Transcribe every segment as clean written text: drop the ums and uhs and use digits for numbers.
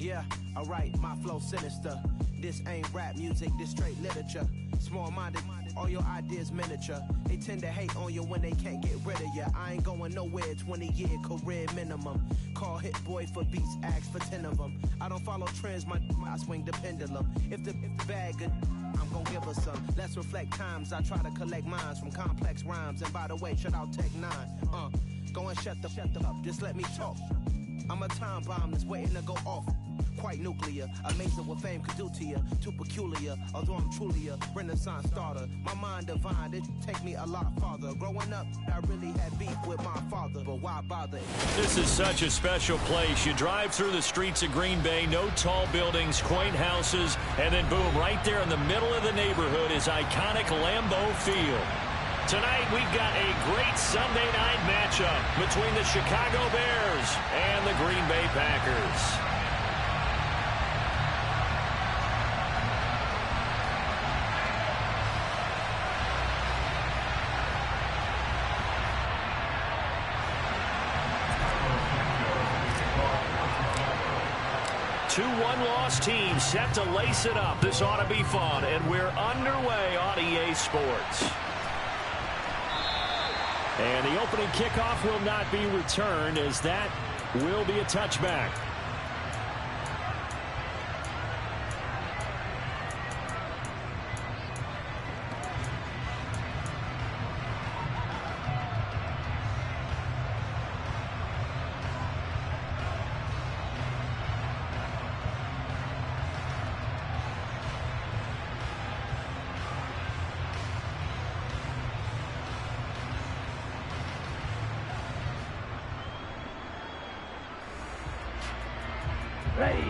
Yeah, alright, my flow sinister. This ain't rap music, this straight literature. Small-minded, all your ideas miniature. They tend to hate on you when they can't get rid of you. I ain't going nowhere, 20-year career minimum. Call Hit Boy for beats, ask for 10 of them. I don't follow trends, I swing the pendulum. If the bag good, I'm gon' give her some. Let's reflect times, I try to collect minds from complex rhymes. And by the way, shout out Tech 9. Go and shut the up, just let me talk. I'm a time bomb that's waiting to go off. Quite nuclear, amazing what fame could do to you. Too peculiar, although I'm truly a renaissance starter. My mind divine, it take me a lot farther. Growing up, I really had beef with my father, but why bother? This is such a special place. You drive through the streets of Green Bay, no tall buildings, quaint houses, and then boom, right there in the middle of the neighborhood is iconic Lambeau Field. Tonight, we've got a great Sunday night matchup between the Chicago Bears and the Green Bay Packers. Two one-loss teams set to lace it up. This ought to be fun, and we're underway on EA Sports. And the opening kickoff will not be returned, as that will be a touchback. Ready.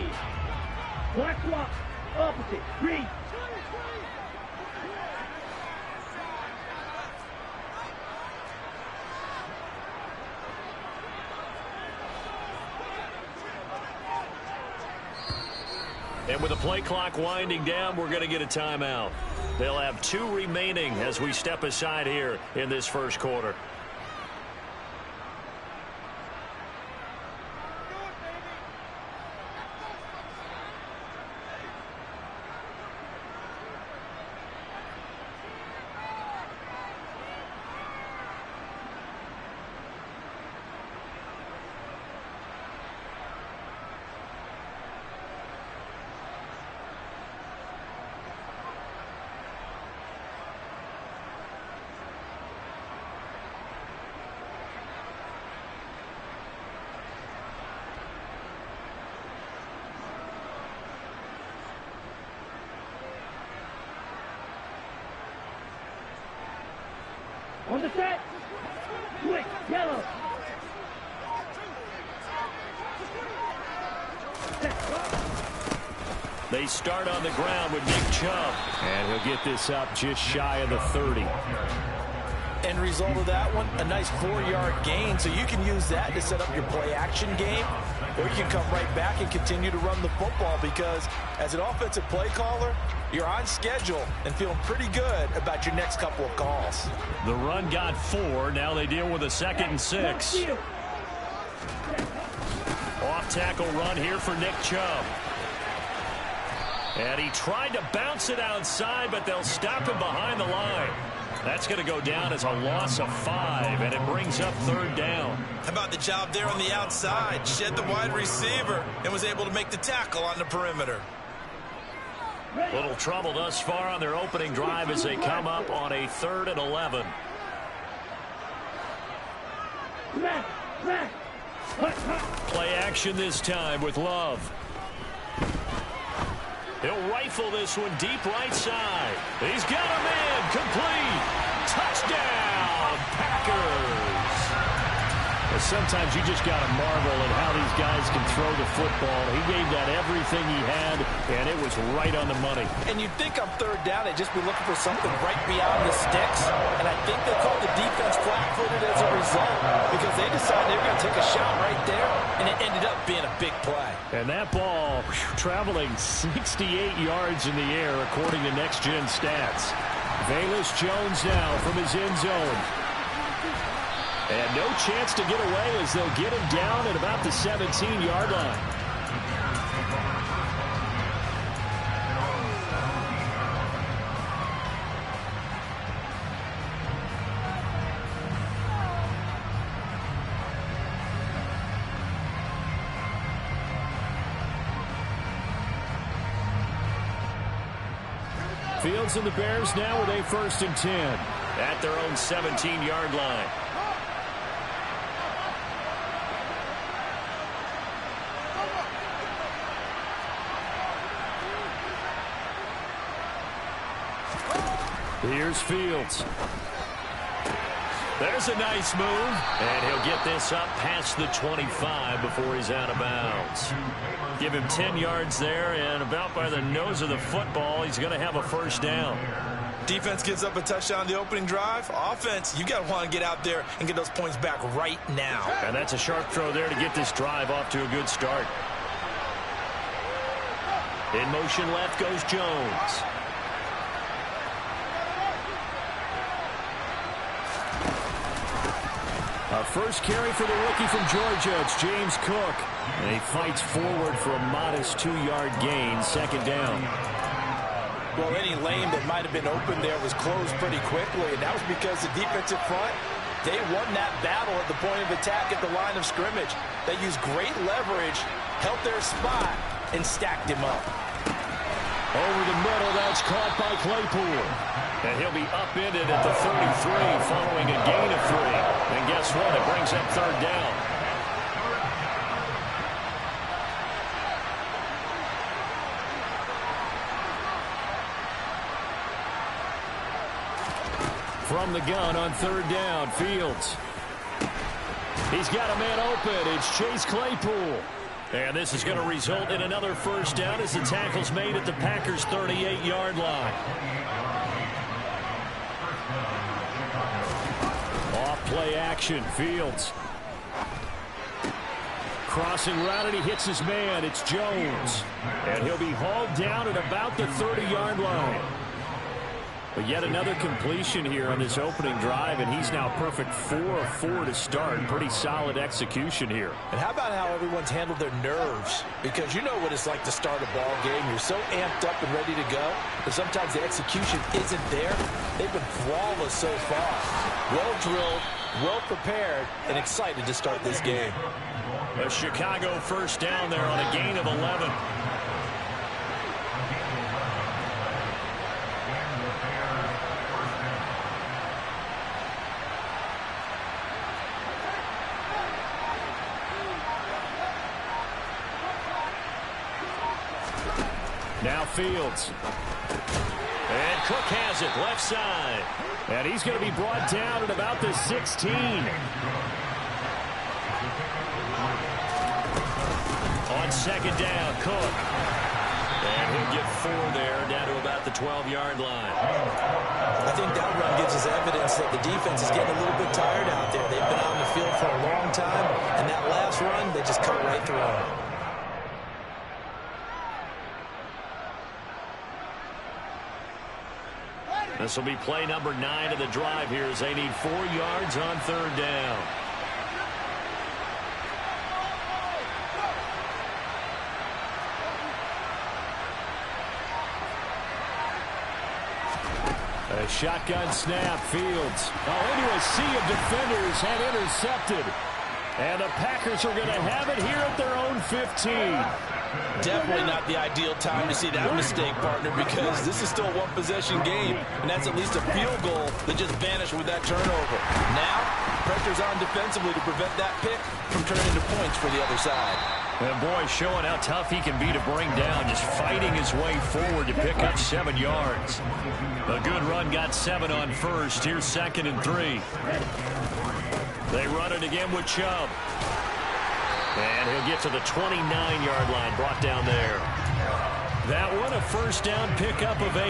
Black swap. Opposite. Read. And with the play clock winding down, we're going to get a timeout. They'll have 2 remaining as we step aside here in this first quarter. On the set. Quick. Yellow. They start on the ground with Nick Chubb. And he'll get this up just shy of the 30. End result of that one, a nice 4-yard gain. So you can use that to set up your play-action game, or you can come right back and continue to run the football, because as an offensive play caller, you're on schedule and feeling pretty good about your next couple of calls. The run got 4. Now they deal with a 2nd and 6. Off-tackle run here for Nick Chubb. And he tried to bounce it outside, but they'll stop him behind the line. That's going to go down as a loss of 5, and it brings up 3rd down. How about the job there on the outside? Shed the wide receiver and was able to make the tackle on the perimeter. Little trouble thus far on their opening drive as they come up on a 3rd and 11. Play action this time with Love. He'll rifle this one deep right side. He's got a man. Complete. Touchdown, Packers. Sometimes you just got to marvel at how these guys can throw the football. He gave that everything he had, and it was right on the money. And you'd think on 3rd down, they'd just be looking for something right beyond the sticks. And I think they called the defense flat-footed as a result, because they decided they were going to take a shot right there, and it ended up being a big play. And that ball traveling 68 yards in the air, according to Next Gen Stats. Velus Jones now from his end zone. And no chance to get away as they'll get him down at about the 17-yard line. Fields and the Bears now with a 1st and 10 at their own 17-yard line. Here's Fields. There's a nice move, and he'll get this up past the 25 before he's out of bounds. Give him 10 yards there, and about by the nose of the football, he's going to have a 1st down. Defense gives up a touchdown the opening drive. Offense, you got to want to get out there and get those points back right now. And that's a sharp throw there to get this drive off to a good start. In motion left goes Jones. A first carry for the rookie from Georgia. It's James Cook. And he fights forward for a modest 2-yard gain. 2nd down. Well, any lane that might have been open there was closed pretty quickly, and that was because the defensive front, they won that battle at the point of attack at the line of scrimmage. They used great leverage, held their spot, and stacked him up. Over the middle, that's caught by Claypool. And he'll be upended at the 33 following a gain of 3. And guess what? It brings up 3rd down. From the gun on 3rd down, Fields. He's got a man open. It's Chase Claypool. And this is going to result in another 1st down as the tackle's made at the Packers' 38-yard line. Off play action, Fields. Crossing route, and he hits his man. It's Jones. And he'll be hauled down at about the 30-yard line. But yet another completion here on this opening drive, and he's now perfect 4 of 4 to start. Pretty solid execution here. And how about how everyone's handled their nerves? Because you know what it's like to start a ball game. You're so amped up and ready to go, but sometimes the execution isn't there. They've been flawless so far. Well drilled, well prepared, and excited to start this game. A Chicago 1st down there on a gain of 11. Now Fields. And Cook has it, left side. And he's going to be brought down at about the 16. On 2nd down, Cook. And he'll get 4 there, down to about the 12-yard line. I think that run gives us evidence that the defense is getting a little bit tired out there. They've been on the field for a long time, and that last run, they just cut right through them. This will be play number 9 of the drive here as they need 4 yards on 3rd down. A shotgun snap, Fields. Into a sea of defenders had intercepted. And the Packers are going to have it here at their own 15. Definitely not the ideal time to see that mistake, partner, because this is still a one-possession game, and that's at least a field goal that just vanished with that turnover. Now, pressure's on defensively to prevent that pick from turning into points for the other side. And boy, showing how tough he can be to bring down, just fighting his way forward to pick up 7 yards. A good run got 7 on 1st. Here's 2nd and 3. They run it again with Chubb. And he'll get to the 29-yard line, brought down there. That one, a 1st down pickup of 8.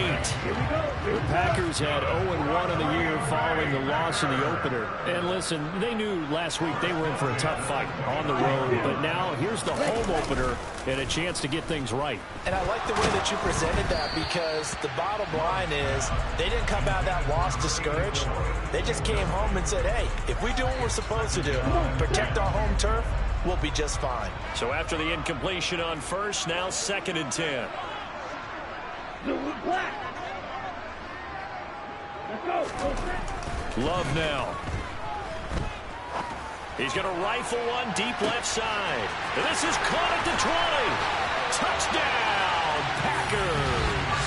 The Packers had 0-1 in the year following the loss in the opener. And listen, they knew last week they were in for a tough fight on the road. But now here's the home opener and a chance to get things right. And I like the way that you presented that, because the bottom line is they didn't come out of that loss discouraged. They just came home and said, hey, if we do what we're supposed to do, protect our home turf, we'll be just fine. So after the incompletion on 1st, now 2nd and 10. Love now. He's going to rifle one deep left side. And this is caught at the 20. Touchdown, Packers.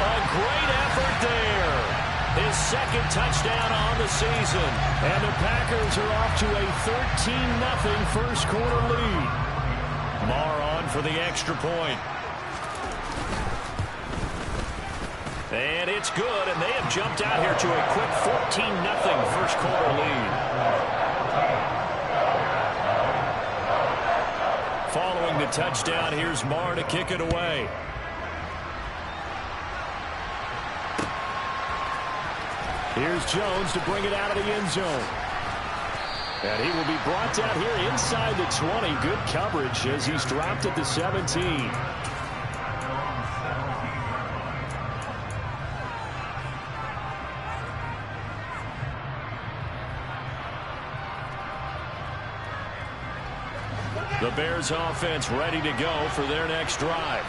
A great effort there. His second touchdown on the season. And the Packers are off to a 13-0 first quarter lead. Marr on for the extra point. And it's good, and they have jumped out here to a quick 14-0 first quarter lead. Following the touchdown, here's Marr to kick it away. Here's Jones to bring it out of the end zone. And he will be brought down here inside the 20. Good coverage as he's dropped at the 17. The Bears offense ready to go for their next drive.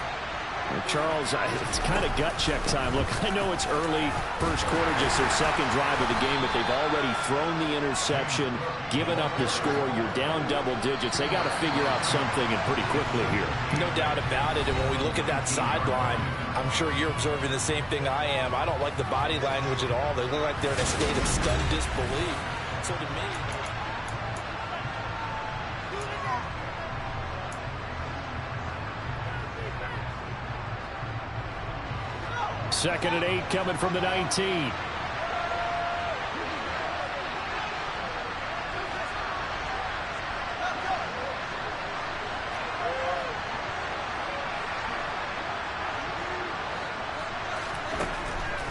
Charles, it's kind of gut check time. Look, I know it's early, first quarter, just their second drive of the game, but they've already thrown the interception, given up the score. You're down double digits. They got to figure out something, and pretty quickly here. No doubt about it, and when we look at that sideline, I'm sure you're observing the same thing I am. I don't like the body language at all. They look like they're in a state of stunned disbelief. So to me... Second and 8 coming from the 19.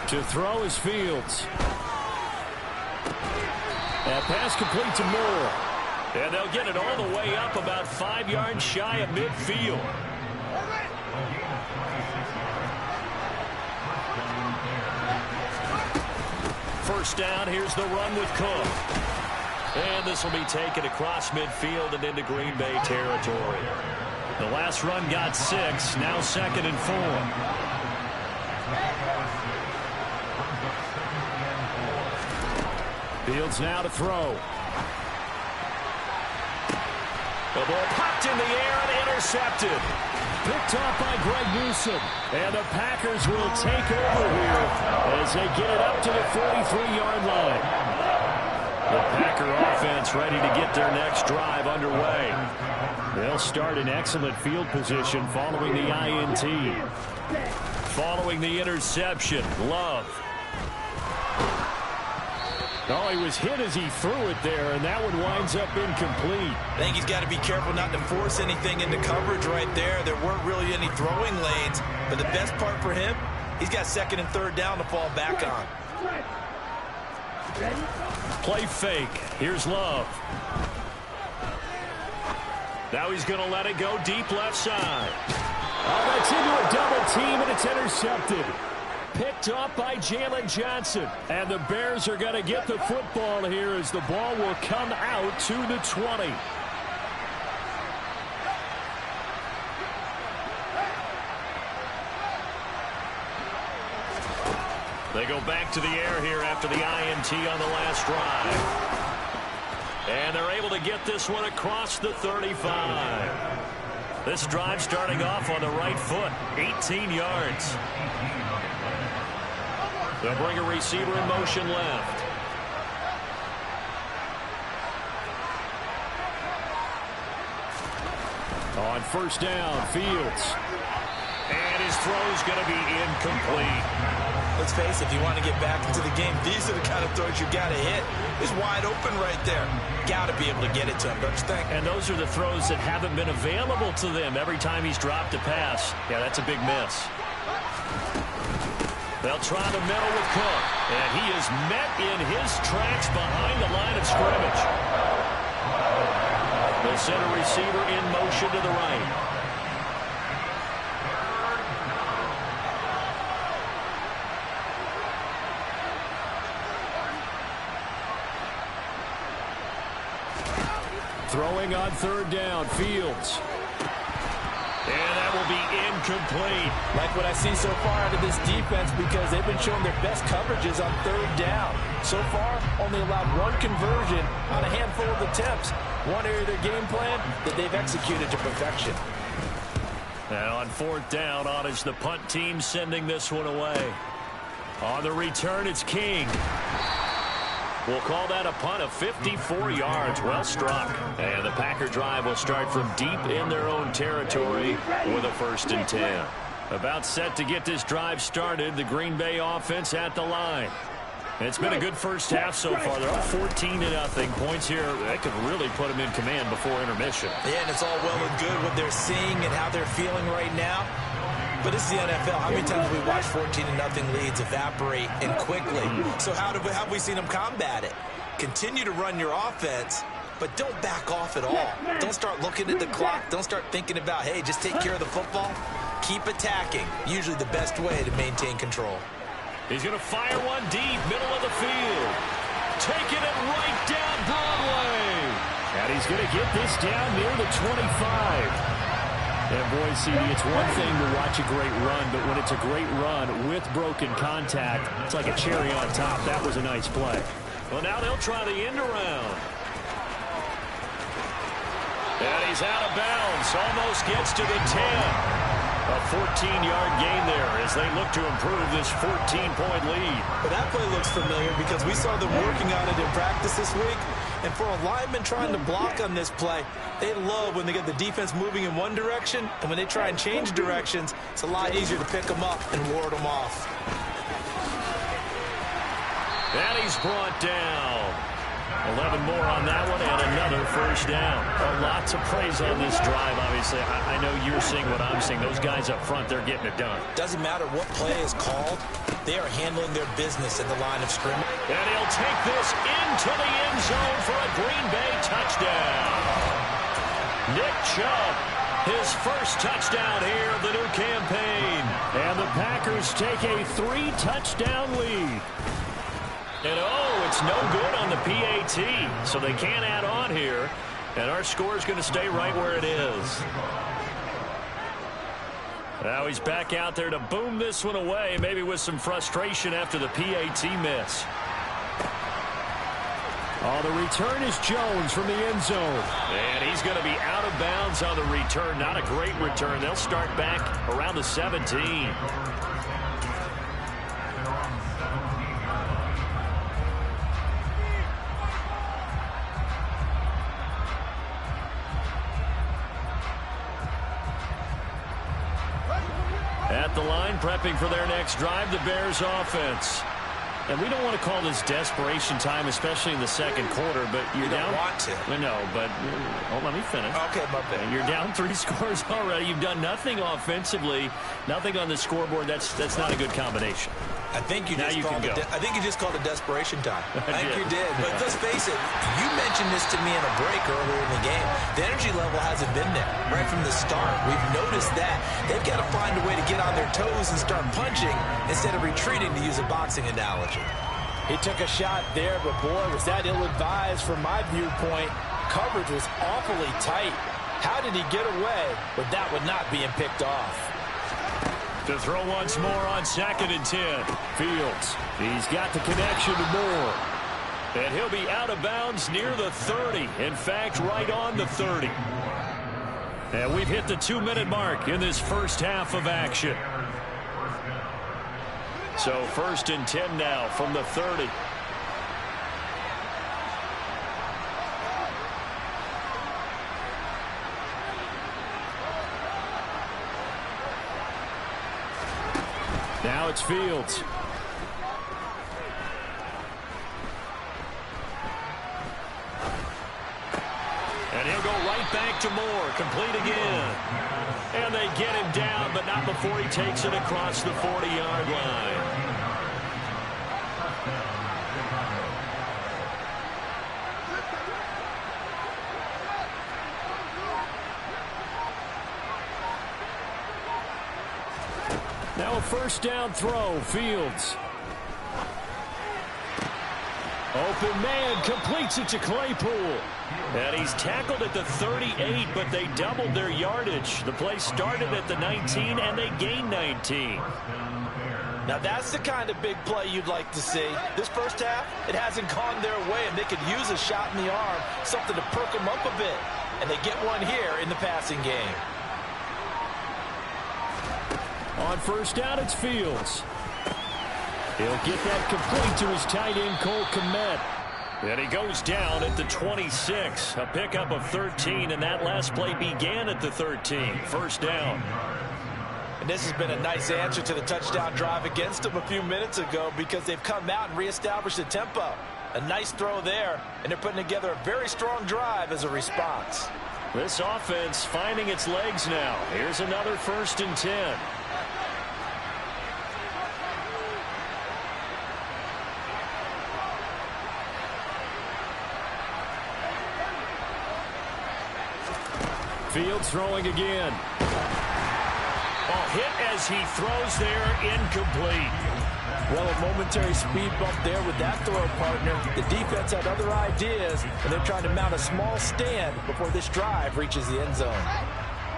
To throw is Fields. That pass complete to Moore. And they'll get it all the way up about 5 yards shy of midfield. First down, here's the run with Cook. And this will be taken across midfield and into Green Bay territory. The last run got 6, now 2nd and 4. Fields now to throw. The ball popped in the air and intercepted. Picked off by Greg Newsome. And the Packers will take over here as they get it up to the 43-yard line. The Packer offense ready to get their next drive underway. They'll start in excellent field position following the INT. Following the interception, Love. Oh, he was hit as he threw it there, and that one winds up incomplete. I think he's got to be careful not to force anything into coverage right there. There weren't really any throwing lanes, but the best part for him, he's got 2nd and 3rd down to fall back on. Play fake. Here's Love. Now he's going to let it go deep left side. Oh, that's into a double team, and it's intercepted. Picked up by Jalen Johnson. And the Bears are going to get the football here as the ball will come out to the 20. They go back to the air here after the INT on the last drive. And they're able to get this one across the 35. This drive starting off on the right foot, 18 yards. They'll bring a receiver in motion left. On first down, Fields. And his throw's going to be incomplete. Let's face it, if you want to get back into the game, these are the kind of throws you got to hit. He's wide open right there. Got to be able to get it to him, don't you think? And those are the throws that haven't been available to them every time he's dropped a pass. Yeah, that's a big miss. They'll try the middle with Cook. And he is met in his tracks behind the line of scrimmage. They'll send a receiver in motion to the right. Throwing on third down, Fields. And that will be incomplete. Like what I see so far out of this defense because they've been showing their best coverages on third down. So far, only allowed 1 conversion on a handful of attempts. One area of their game plan that they've executed to perfection. And on fourth down, on is the punt team sending this one away. On the return, it's King. We'll call that a punt of 54 yards. Well struck. And the Packer drive will start from deep in their own territory with a 1st and 10. About set to get this drive started. The Green Bay offense at the line. It's been a good first half so far. They're up 14-0. Points here that could really put them in command before intermission. Yeah, and it's all well and good what they're seeing and how they're feeling right now. But this is the NFL. How many times have we watched 14-0 leads evaporate and quickly? So how have we seen them combat it? Continue to run your offense, but don't back off at all. Don't start looking at the clock. Don't start thinking about, hey, just take care of the football. Keep attacking. Usually the best way to maintain control. He's going to fire one deep, middle of the field. Taking it right down Broadway. And he's going to get this down near the 25. And boy, CD, it's one thing to watch a great run, but when it's a great run with broken contact, it's like a cherry on top. That was a nice play. Well, now they'll try the end around. And he's out of bounds. Almost gets to the 10. A 14-yard gain there as they look to improve this 14-point lead. But that play looks familiar because we saw them working on it in practice this week. And for a lineman trying to block on this play, they love when they get the defense moving in one direction. And when they try and change directions, it's a lot easier to pick them up and ward them off. And he's brought down. 11 more on that one and another 1st down. Lots of praise on this drive, obviously. I know you're seeing what I'm seeing. Those guys up front, they're getting it done. Doesn't matter what play is called. They are handling their business at the line of scrimmage. And he'll take this into the end zone for a Green Bay touchdown. Nick Chubb, his first touchdown here of the new campaign. And the Packers take a 3-touchdown lead. And it's no good on the PAT, so they can't add on here. And our score is going to stay right where it is. Now he's back out there to boom this one away, maybe with some frustration after the PAT miss. On the return is Jones from the end zone. And he's going to be out of bounds on the return. Not a great return. They'll start back around the 17. At the line, prepping for their next drive, the Bears offense. And we don't want to call this desperation time, especially in the second quarter, but you're down. You don't want to. No, but let me finish. Okay, my bad. You're down 3 scores already. You've done nothing offensively, nothing on the scoreboard. That's not a good combination. I think you just called it desperation time. I think you did. But let's face it, you mentioned this to me in a break earlier in the game. The energy level hasn't been there right from the start. We've noticed that. They've got to find a way to get on their toes and start punching instead of retreating, to use a boxing analogy. He took a shot there, but boy, was that ill-advised from my viewpoint. Coverage was awfully tight. How did he get away with that one not being picked off? To throw once more on 2nd and 10. Fields. He's got the connection to Moore. And he'll be out of bounds near the 30. In fact, right on the 30. And we've hit the 2-minute mark in this first half of action. So 1st and 10 now from the 30. Now it's Fields. And he'll go right back to Moore. Complete again. And they get him down, but not before he takes it across the 40-yard line. Now a 1st down throw. Fields. Open man, completes it to Claypool. And he's tackled at the 38, but they doubled their yardage. The play started at the 19, and they gained 19. Now that's the kind of big play you'd like to see. This first half, it hasn't gone their way, and they could use a shot in the arm, something to perk them up a bit. And they get one here in the passing game. On 1st down, it's Fields. He'll get that complete to his tight end, Cole Kmet. And he goes down at the 26. A pickup of 13, and that last play began at the 13. First down. And this has been a nice answer to the touchdown drive against them a few minutes ago because they've come out and reestablished the tempo. A nice throw there, and they're putting together a very strong drive as a response. This offense finding its legs now. Here's another 1st and 10. Fields throwing again. Hit as he throws there, incomplete. Well, a momentary speed bump there with that throw, partner. The defense had other ideas, and they're trying to mount a small stand before this drive reaches the end zone.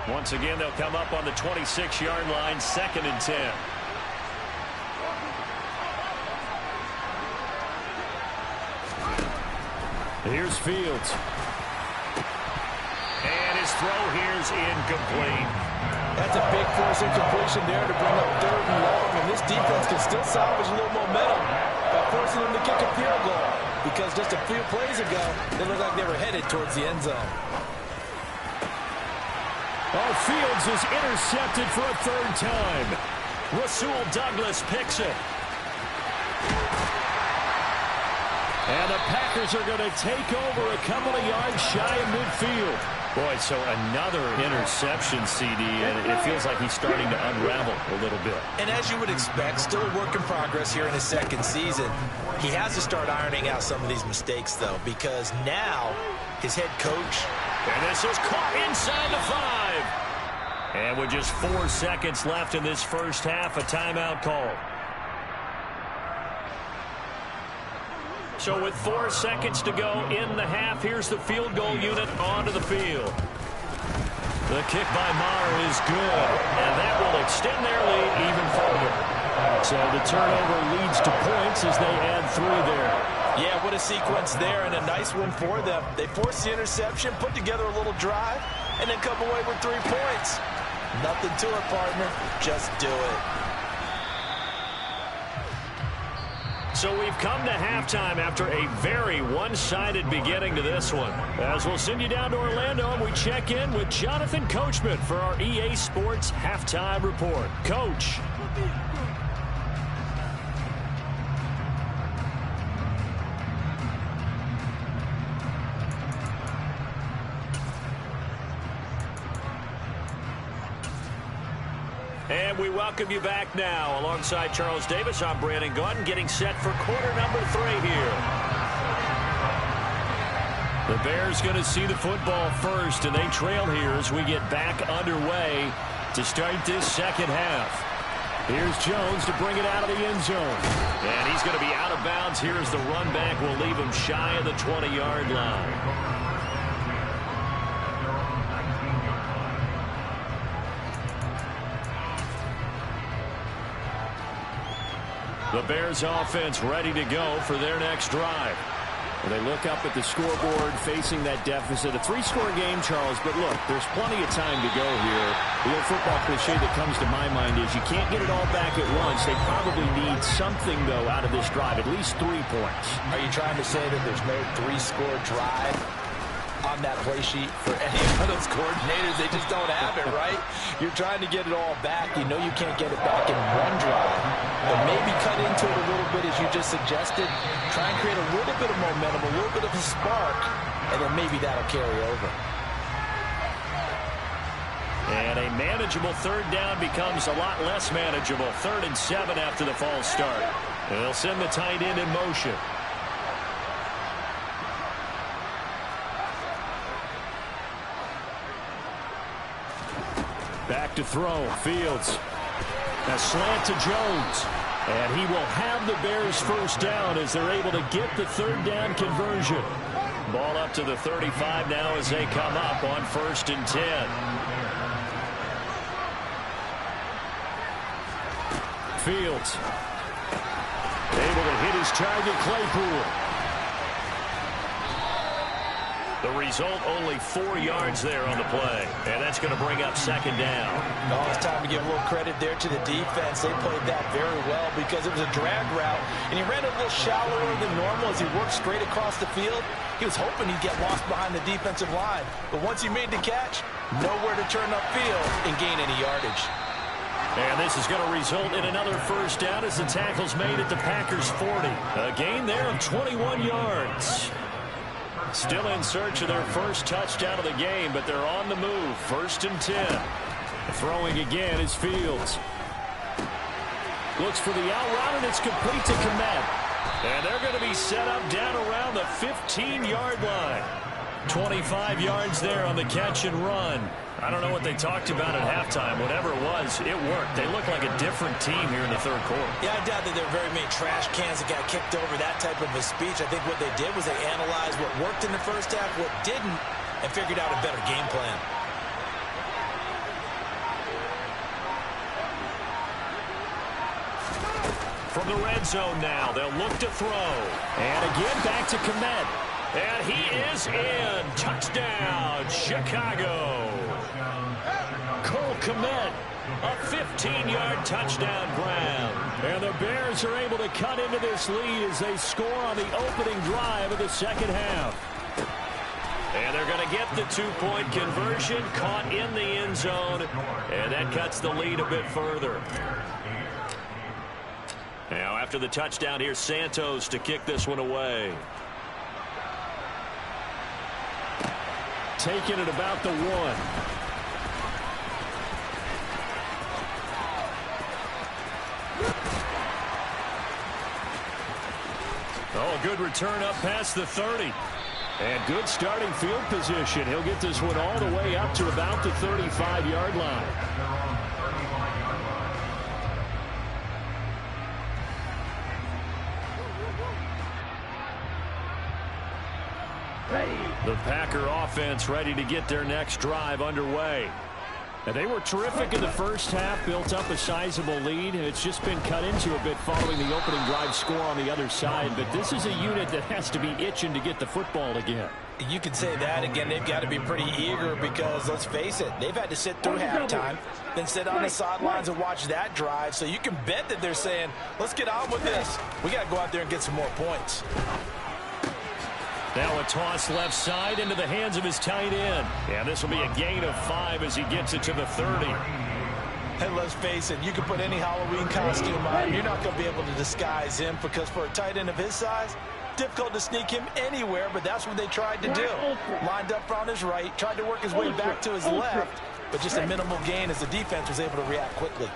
Once again, they'll come up on the 26-yard line, 2nd and 10. Here's Fields. And his throw here's incomplete. That's a big force incompletion there to bring up 3rd and long, and this defense can still salvage a little momentum by forcing them to kick a field goal, because just a few plays ago, they looked like they were headed towards the end zone. Oh, Fields is intercepted for a 3rd time. Rasul Douglas picks it. And the Packers are going to take over a couple of yards shy of midfield. Boy, so another interception, CD, and it feels like he's starting to unravel a little bit. And as you would expect, still a work in progress here in his 2nd season. He has to start ironing out some of these mistakes, though, because now his head coach... And this is caught inside the 5. And with just 4 seconds left in this first half, a timeout call. So with 4 seconds to go in the half, here's the field goal unit onto the field. The kick by Maher is good, and that will extend their lead even further. So the turnover leads to points as they add 3 there. Yeah, what a sequence there, and a nice one for them. They forced the interception, put together a little drive, and then come away with 3 points. Nothing to it, partner. Just do it. So we've come to halftime after a very one-sided beginning to this one. As we'll send you down to Orlando, and we check in with Jonathan Coachman for our EA Sports Halftime Report. Coach. And we welcome you back now. Alongside Charles Davis, I'm Brandon Gaudin, getting set for quarter number 3 here. The Bears going to see the football first, and they trail here as we get back underway to start this second half. Here's Jones to bring it out of the end zone. And he's going to be out of bounds here as the run back will leave him shy of the 20-yard line. The Bears offense ready to go for their next drive. Well, they look up at the scoreboard facing that deficit. A 3-score game, Charles, but look, there's plenty of time to go here. The old football cliche that comes to my mind is you can't get it all back at once. They probably need something, though, out of this drive, at least 3 points. Are you trying to say that there's no 3-score drive on that play sheet for any of those coordinators? They just don't have it, right? You're trying to get it all back. You know you can't get it back in one drive. But maybe cut into it a little bit, as you just suggested. Try and create a little bit of momentum, a little bit of a spark, and then maybe that'll carry over. And a manageable 3rd down becomes a lot less manageable. 3rd and 7 after the false start. And they'll send the tight end in motion. Back to throw. Fields. A slant to Jones. And he will have the Bears first down as they're able to get the 3rd down conversion. Ball up to the 35 now as they come up on 1st and 10. Fields. Able to hit his target, Claypool. The result, only 4 yards there on the play. And that's going to bring up second down. Oh, it's time to give a little credit there to the defense. They played that very well because it was a drag route, and he ran a little shallower than normal as he worked straight across the field. He was hoping he'd get lost behind the defensive line. But once he made the catch, nowhere to turn upfield and gain any yardage. And this is going to result in another first down as the tackle's made at the Packers' 40. A gain there of 21 yards. Still in search of their first touchdown of the game, but they're on the move. 1st and 10. Throwing again is Fields. Looks for the out route, and it's complete to Komet. And they're going to be set up down around the 15-yard line. 25 yards there on the catch and run. I don't know what they talked about at halftime. Whatever it was, it worked. They look like a different team here in the third quarter. Yeah, I doubt that there are very many trash cans that got kicked over, that type of a speech. I think what they did was they analyzed what worked in the first half, what didn't, and figured out a better game plan. From the red zone now, they'll look to throw. And again, back to Komet. And he is in. Touchdown, Chicago. Cole Komet, a 15-yard touchdown grab. And the Bears are able to cut into this lead as they score on the opening drive of the second half. And they're going to get the two-point conversion, caught in the end zone, and that cuts the lead a bit further. Now, after the touchdown, here's Santos to kick this one away. Taking it about the 1. Oh, good return up past the 30. And good starting field position. He'll get this one all the way up to about the 35-yard line. The Packer offense ready to get their next drive underway. And they were terrific in the first half, built up a sizable lead, and it's just been cut into a bit following the opening drive score on the other side. But this is a unit that has to be itching to get the football again. You could say that again. They've got to be pretty eager because, let's face it, they've had to sit through halftime, then sit on the sidelines and watch that drive. So you can bet that they're saying, let's get on with this. We got to go out there and get some more points. Now a toss left side into the hands of his tight end. And this will be a gain of 5 as he gets it to the 30. And let's face it, you can put any Halloween costume on. You're not going to be able to disguise him because for a tight end of his size, difficult to sneak him anywhere, but that's what they tried to do. Lined up on his right, tried to work his way back to his left, but just a minimal gain as the defense was able to react quickly.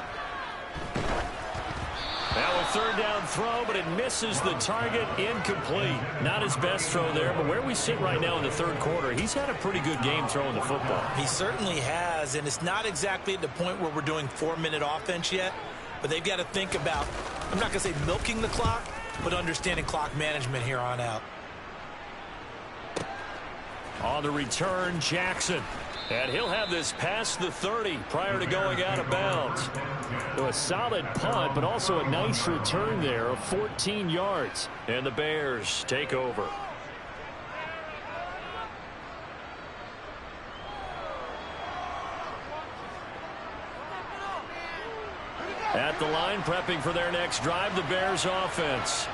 Now a third down throw, but it misses the target. Incomplete. Not his best throw there, but where we sit right now in the third quarter, he's had a pretty good game throwing the football. He certainly has, and it's not exactly at the point where we're doing 4-minute offense yet, but they've got to think about, I'm not going to say milking the clock, but understanding clock management here on out. On the return, Jackson. And he'll have this past the 30 prior to going out of bounds. A solid punt, but also a nice return there of 14 yards. And the Bears take over. At the line, prepping for their next drive, the Bears offense.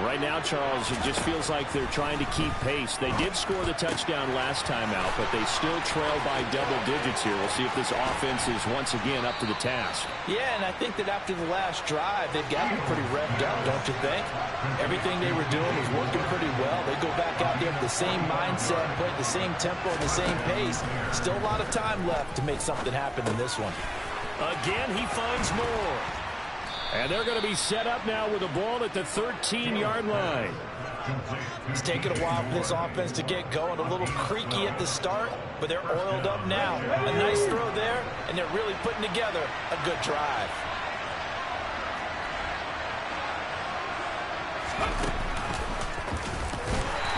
Right now, Charles, it just feels like they're trying to keep pace. They did score the touchdown last time out, but they still trail by double digits here. We'll see if this offense is once again up to the task. Yeah, and I think that after the last drive, they've gotten pretty revved up, don't you think? Everything they were doing was working pretty well. They go back out there with the same mindset, put the same tempo, the same pace. Still a lot of time left to make something happen in this one. Again, he finds more. And they're going to be set up now with a ball at the 13-yard line. It's taken a while for this offense to get going. A little creaky at the start, but they're oiled up now. A nice throw there, and they're really putting together a good drive.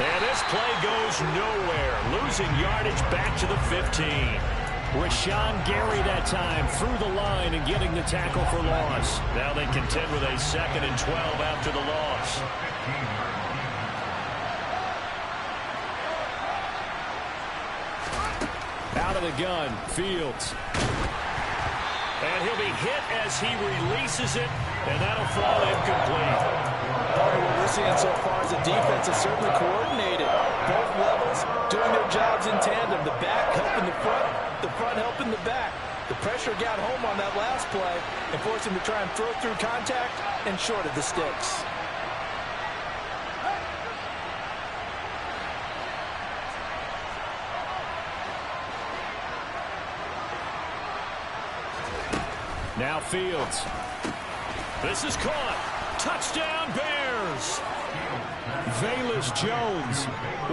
And this play goes nowhere. Losing yardage back to the 15. Rashawn Gary that time through the line and getting the tackle for loss. Now they contend with a 2nd and 12 after the loss. of the gun. Fields. And he'll be hit as he releases it, and that'll fall incomplete. Part of what we're seeing so far is the defense is certainly coordinated. Both levels doing their jobs in tandem. The back helping the front helping the back. The pressure got home on that last play and forced him to try and throw through contact and short of the sticks. Now Fields. This is caught. Touchdown Bears. Velus Jones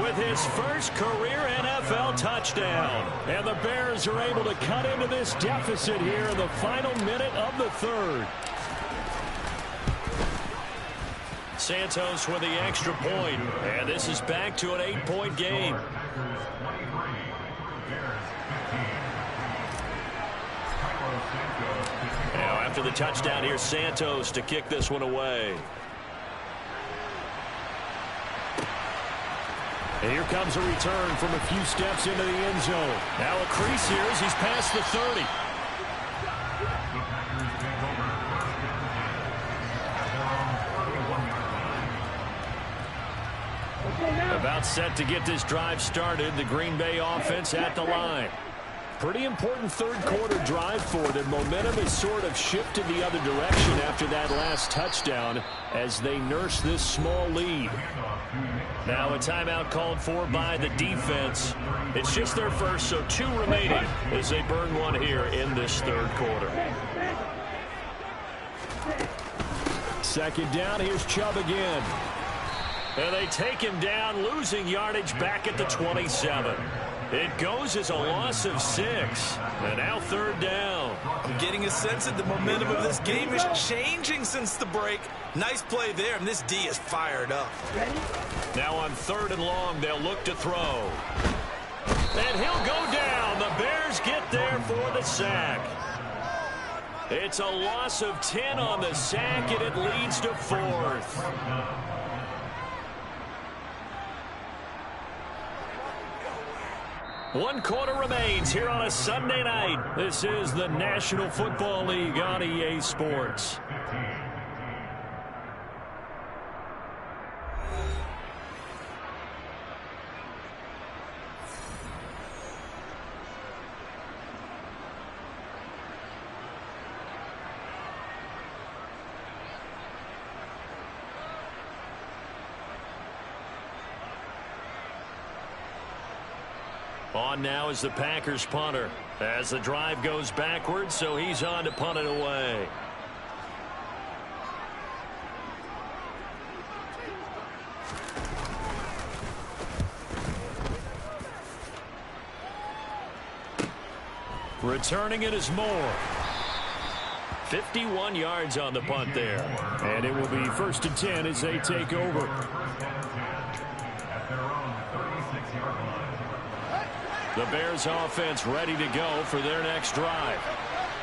with his first career NFL touchdown. And the Bears are able to cut into this deficit here in the final minute of the third. Santos with the extra point. And this is back to an 8-point game. Now after the touchdown, here's Santos to kick this one away. And here comes a return from a few steps into the end zone. Now a crease here as he's past the 30. About set to get this drive started. The Green Bay offense at the line. Pretty important third-quarter drive for them. Momentum has sort of shifted the other direction after that last touchdown as they nurse this small lead. Now a timeout called for by the defense. It's just their first, so 2 remaining as they burn one here in this third quarter. Second down, here's Chubb again. And they take him down, losing yardage back at the 27. It goes as a loss of 6. And now third down. I'm getting a sense that the momentum of this game is changing since the break. Nice play there, and this D is fired up. Now on 3rd and long, they'll look to throw. And he'll go down. The Bears get there for the sack. It's a loss of 10 on the sack, and it leads to 4th. One quarter remains here on a Sunday night. This is the National Football League on EA Sports. On now is the Packers punter as the drive goes backwards, so he's on to punt it away. Returning it is Moore. 51 yards on the punt there. And it will be 1st and 10 as they take over. The Bears offense ready to go for their next drive.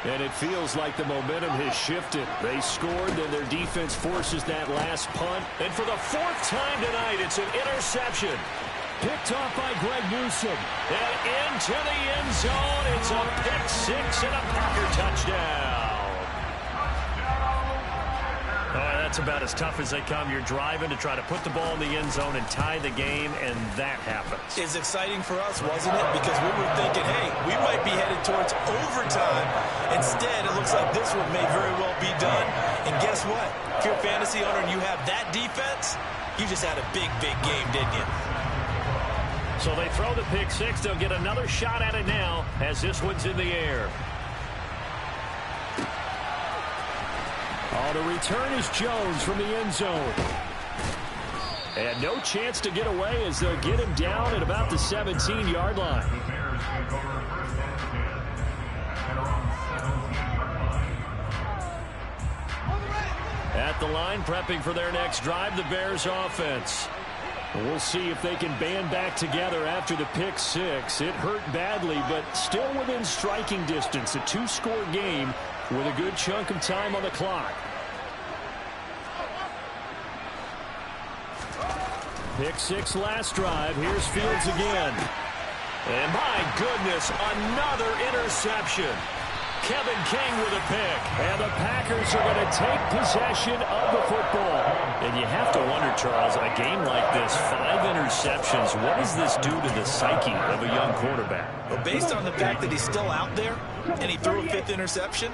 And it feels like the momentum has shifted. They scored, then their defense forces that last punt. And for the 4th time tonight, it's an interception. Picked off by Greg Newsome. And into the end zone. It's a pick 6 and a Packer touchdown. That's about as tough as they come. You're driving to try to put the ball in the end zone and tie the game, and that happens. It's exciting for us, wasn't it? Because we were thinking, hey, we might be headed towards overtime. Instead, it looks like this one may very well be done. And guess what? If you're a fantasy owner and you have that defense, you just had a big, big game, didn't you? So they throw the pick 6. They'll get another shot at it now as this one's in the air. The return is Jones from the end zone. And no chance to get away as they'll get him down at about the 17-yard line. At the line, prepping for their next drive, the Bears offense. We'll see if they can band back together after the pick 6. It hurt badly, but still within striking distance. A 2-score game with a good chunk of time on the clock. Pick 6 last drive. Here's Fields again. And my goodness, another interception. Kevin King with a pick. And the Packers are going to take possession of the football. And you have to wonder, Charles, a game like this, 5 interceptions, what does this do to the psyche of a young quarterback? Well, based on the fact that he's still out there and he threw a 5th interception,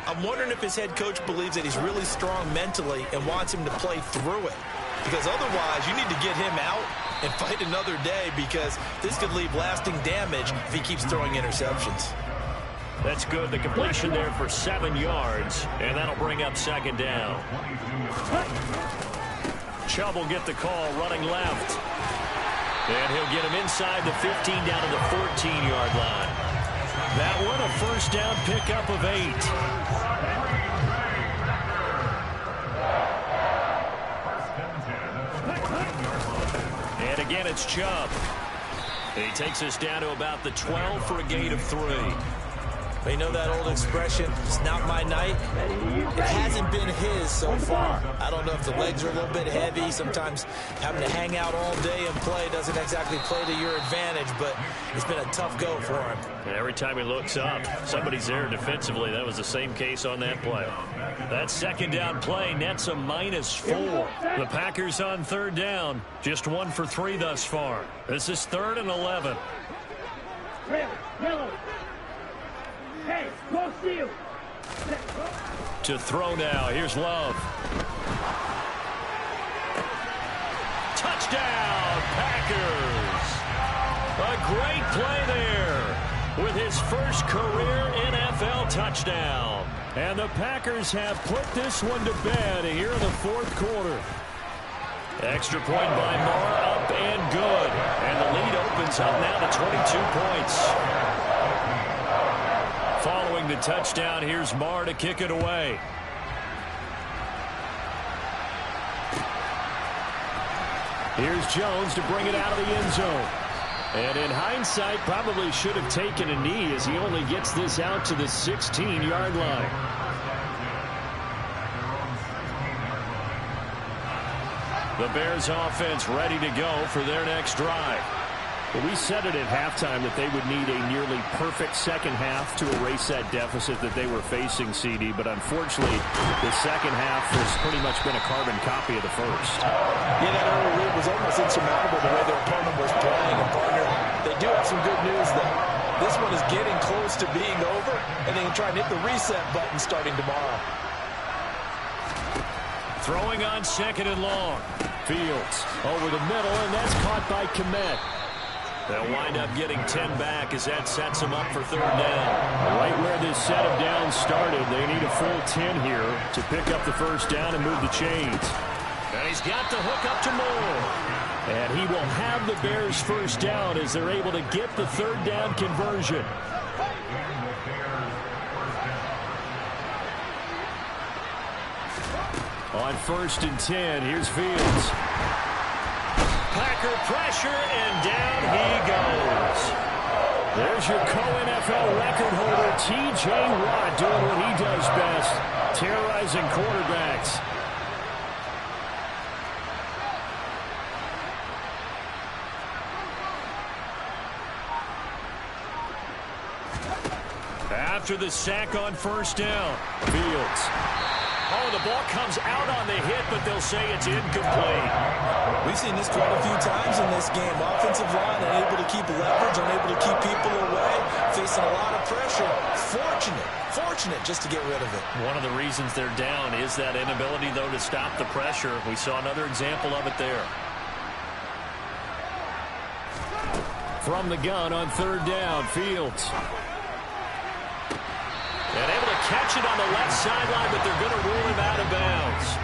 I'm wondering if his head coach believes that he's really strong mentally and wants him to play through it. Because otherwise, you need to get him out and fight another day, because this could leave lasting damage if he keeps throwing interceptions. That's good. The completion there for 7 yards, and that'll bring up 2nd down. Chubb will get the call running left. And he'll get him inside the 15 down to the 14-yard line. That one a 1st down pickup of 8. And again, it's Chubb. He takes us down to about the 12 for a gain of 3. You know that old expression, it's not my night? It hasn't been his so far. I don't know if the legs are a little bit heavy. Sometimes having to hang out all day and play doesn't exactly play to your advantage, but it's been a tough go for him. And every time he looks up, somebody's there defensively. That was the same case on that play. That 2nd down play nets a -4. The Packers on 3rd down, just 1 for 3 thus far. This is 3rd and 11. Yellow. Hey, go steal. To throw now. Here's Love. Touchdown, Packers. A great play there with his first career NFL touchdown. And the Packers have put this one to bed here in the 4th quarter. Extra point by Moore, up and good. And the lead opens up now to 22 points. Following the touchdown, here's Marr to kick it away. Here's Jones to bring it out of the end zone. And in hindsight, probably should have taken a knee as he only gets this out to the 16-yard line. The Bears offense ready to go for their next drive. Well, we said it at halftime that they would need a nearly perfect second half to erase that deficit that they were facing, CD. But unfortunately, the second half has pretty much been a carbon copy of the first. Yeah, that early lead was almost insurmountable the way their opponent was playing. And, partner, they do have some good news, though. This one is getting close to being over, and they can try and hit the reset button starting tomorrow. Throwing on 2nd and long. Fields over the middle, and that's caught by Kmet. They'll wind up getting 10 back as that sets them up for 3rd down. Right where this set of downs started, they need a full 10 here to pick up the 1st down and move the chains. And he's got the hook up to Moore. And he will have the Bears' 1st down as they're able to get the 3rd down conversion. On 1st and 10, here's Fields. Packer pressure, and down he goes. There's your co-NFL record holder, T.J. Watt, doing what he does best, terrorizing quarterbacks. After the sack on 1st down, Fields. Oh, the ball comes out on the hit, but they'll say it's incomplete. We've seen this quite a few times in this game. Offensive line unable to keep leverage, unable to keep people away, facing a lot of pressure. Fortunate just to get rid of it. One of the reasons they're down is that inability, though, to stop the pressure. We saw another example of it there. From the gun on 3rd down, Fields. And able to catch it on the left sideline, but they're going to rule him out of bounds.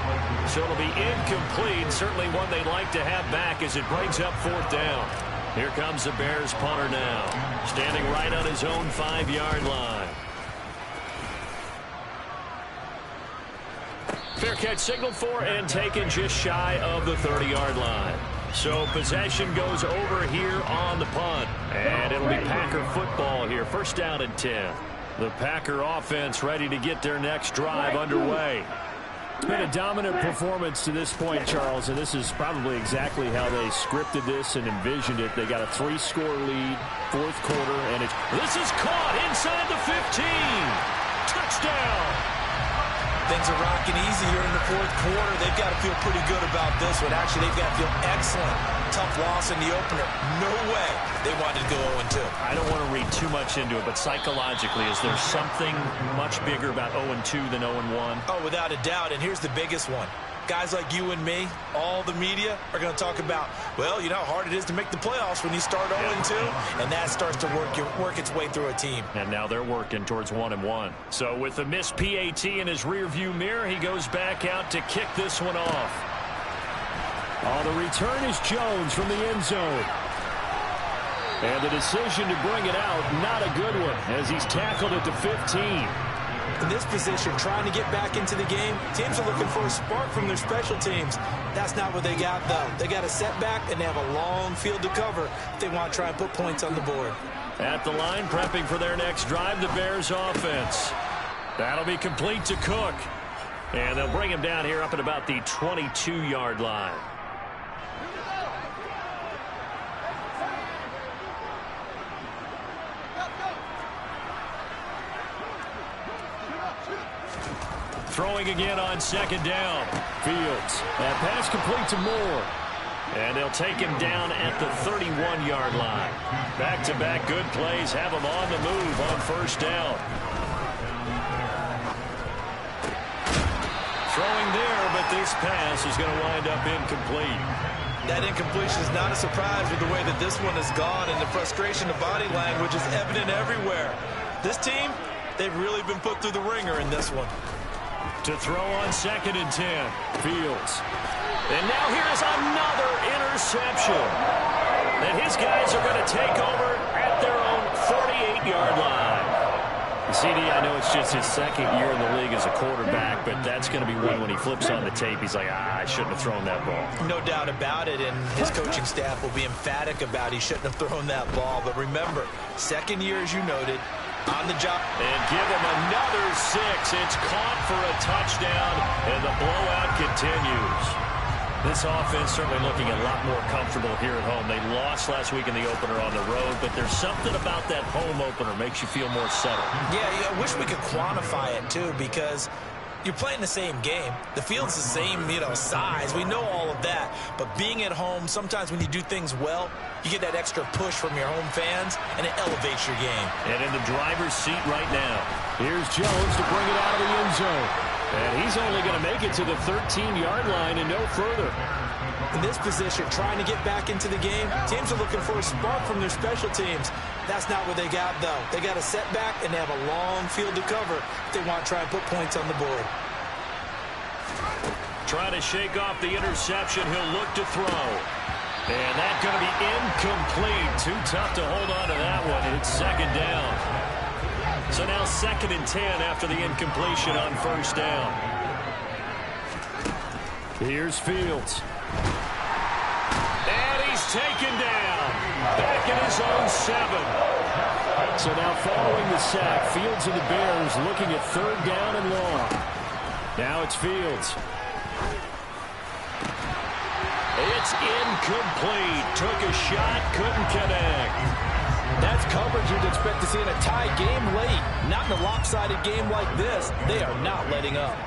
So it'll be incomplete. Certainly one they'd like to have back as it brings up 4th down. Here comes the Bears punter now, standing right on his own 5-yard line. Fair catch signaled for and taken just shy of the 30-yard line. So possession goes over here on the punt. And it'll be Packer football here. 1st down and 10. The Packer offense ready to get their next drive underway. It's been a dominant performance to this point, Charles, and this is probably exactly how they scripted this and envisioned it. They got a 3-score lead, fourth quarter, and this is caught inside the 15. Touchdown. Things are rocking easy here in the fourth quarter. They've got to feel pretty good about this one. Actually, they've got to feel excellent. Tough loss in the opener. No way they wanted to go 0-2. I don't want to read too much into it, but psychologically, is there something much bigger about 0-2 than 0-1? Oh, without a doubt, and here's the biggest one. Guys like you and me, all the media, are going to talk about, well, you know how hard it is to make the playoffs when you start 0-2, and that starts to work its way through a team. And now they're working towards 1-1. So with a missed PAT in his rearview mirror, he goes back out to kick this one off. Oh, the return is Jones from the end zone. And the decision to bring it out, not a good one, as he's tackled at the 15. In this position, trying to get back into the game, teams are looking for a spark from their special teams. That's not what they got, though. They got a setback, and they have a long field to cover if they want to try and put points on the board. At the line, prepping for their next drive, the Bears offense. That'll be complete to Cook. And they'll bring him down here up at about the 22-yard line. Throwing again on second down. Fields. That pass complete to Moore. And they'll take him down at the 31-yard line. Back-to-back good plays have him on the move on first down. Throwing there, but this pass is going to wind up incomplete. That incompletion is not a surprise with the way that this one has gone, and the frustration of body language is evident everywhere. This team, they've really been put through the ringer in this one. To throw on second and 10. Fields. And now here's another interception. And his guys are going to take over at their own 48-yard line. CD, I know it's just his second year in the league as a quarterback, but that's going to be one when he flips on the tape. He's like, I shouldn't have thrown that ball. No doubt about it, and his coaching staff will be emphatic about he shouldn't have thrown that ball. But remember, second year, as you noted, on the job. And give him another 6. It's caught for a touchdown, and the blowout continues. This offense certainly looking a lot more comfortable here at home. They lost last week in the opener on the road, but there's something about that home opener makes you feel more settled. Yeah, I wish we could quantify it, too, because you're playing the same game. The field's the same, size. We know all of that. But being at home, sometimes when you do things well, you get that extra push from your home fans, and it elevates your game. And in the driver's seat right now, here's Jones to bring it out of the end zone. And he's only going to make it to the 13-yard line and no further. In this position, trying to get back into the game, teams are looking for a spark from their special teams. That's not what they got, though. They got a setback, and they have a long field to cover if they want to try and put points on the board. Trying to shake off the interception. He'll look to throw. And that's going to be incomplete. Too tough to hold on to that one. And it's second down. So now second and 10 after the incompletion on first down. Here's Fields. And he's taken down. Back in his own 7. So now following the sack, Fields and the Bears looking at third down and long. Now it's Fields. It's incomplete. Took a shot, couldn't connect. That's coverage you'd expect to see in a tie game late. Not in a lopsided game like this. They are not letting up.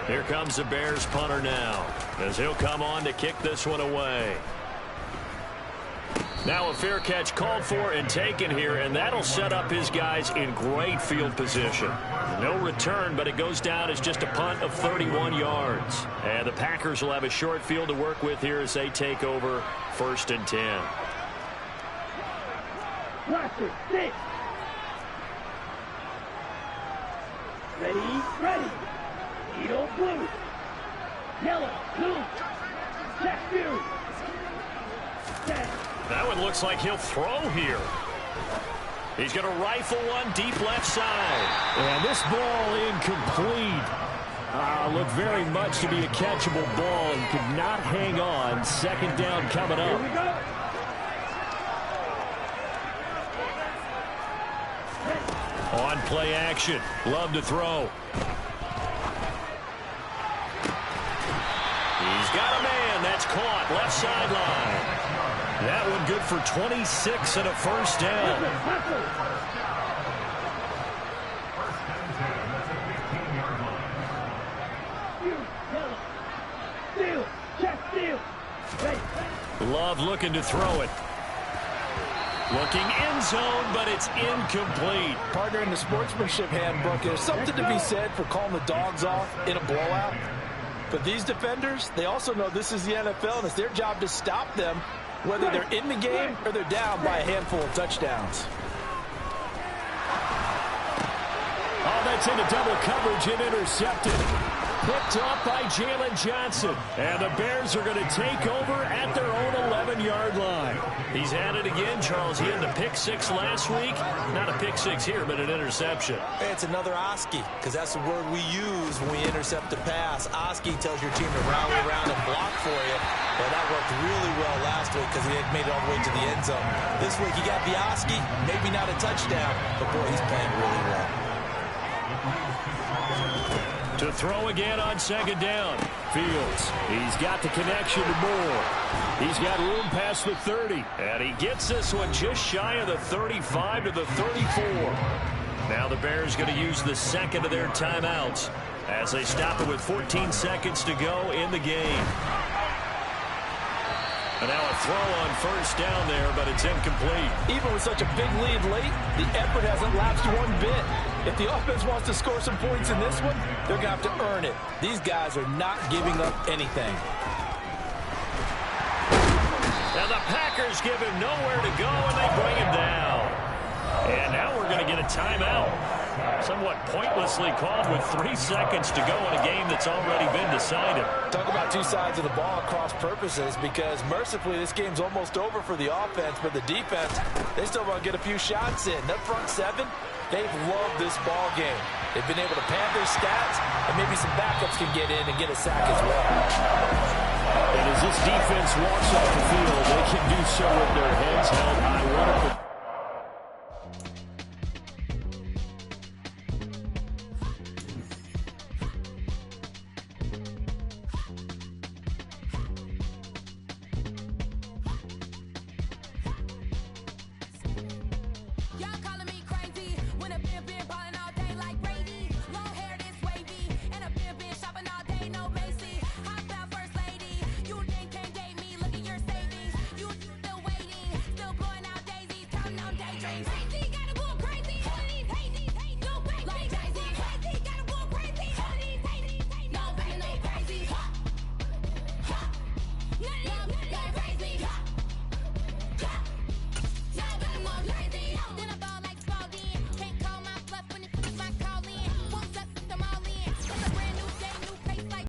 Here comes the Bears punter now, as he'll come on to kick this one away. Now a fair catch called for and taken here, and that'll set up his guys in great field position. No return, but it goes down as just a punt of 31 yards. And the Packers will have a short field to work with here as they take over first and 10. Roster, 6. Ready. Eagle, blue. Yellow, blue. Jack Fury. That one looks like he'll throw here. He's going to rifle one deep left side. And this ball incomplete. Looked very much to be a catchable ball and could not hang on. Second down coming up. Here we go. On play action. Love to throw. He's got a man. That's caught. Left sideline. That one good for 26 and a first down. Love looking to throw it. Looking end zone, but it's incomplete. Partner, in the sportsmanship handbook, there's something to be said for calling the dogs off in a blowout. But these defenders, they also know this is the NFL, and it's their job to stop them, whether they're in the game or they're down by a handful of touchdowns. Oh, that's into double coverage and intercepted. Picked off by Jalen Johnson. And the Bears are going to take over at their own 11-yard line. He's at it again, Charles. He had the pick six last week. Not a pick six here, but an interception. It's another Oski, because that's the word we use when we intercept a pass. Oski tells your team to rally around and block for you. Well, that worked really well last week because he had made it all the way to the end zone. This week, he got the Oski, maybe not a touchdown, but boy, he's playing really well. To throw again on second down. Fields. He's got the connection to Moore. He's got room past the 30. And he gets this one just shy of the 35 to the 34. Now the Bears going to use the second of their timeouts as they stop it with 14 seconds to go in the game. And now a throw on first down there, but it's incomplete. Even with such a big lead late, the effort hasn't lapsed one bit. If the offense wants to score some points in this one, they're going to have to earn it. These guys are not giving up anything. And the Packers give him nowhere to go, and they bring him down. And now we're going to get a timeout. Somewhat pointlessly called with 3 seconds to go in a game that's already been decided. Talk about two sides of the ball across purposes, because mercifully this game's almost over for the offense, but the defense, they still want to get a few shots in. That front seven, they've loved this ball game. They've been able to pad their stats, and maybe some backups can get in and get a sack as well. And as this defense walks off the field, they can do so with their heads held high. Wonderful.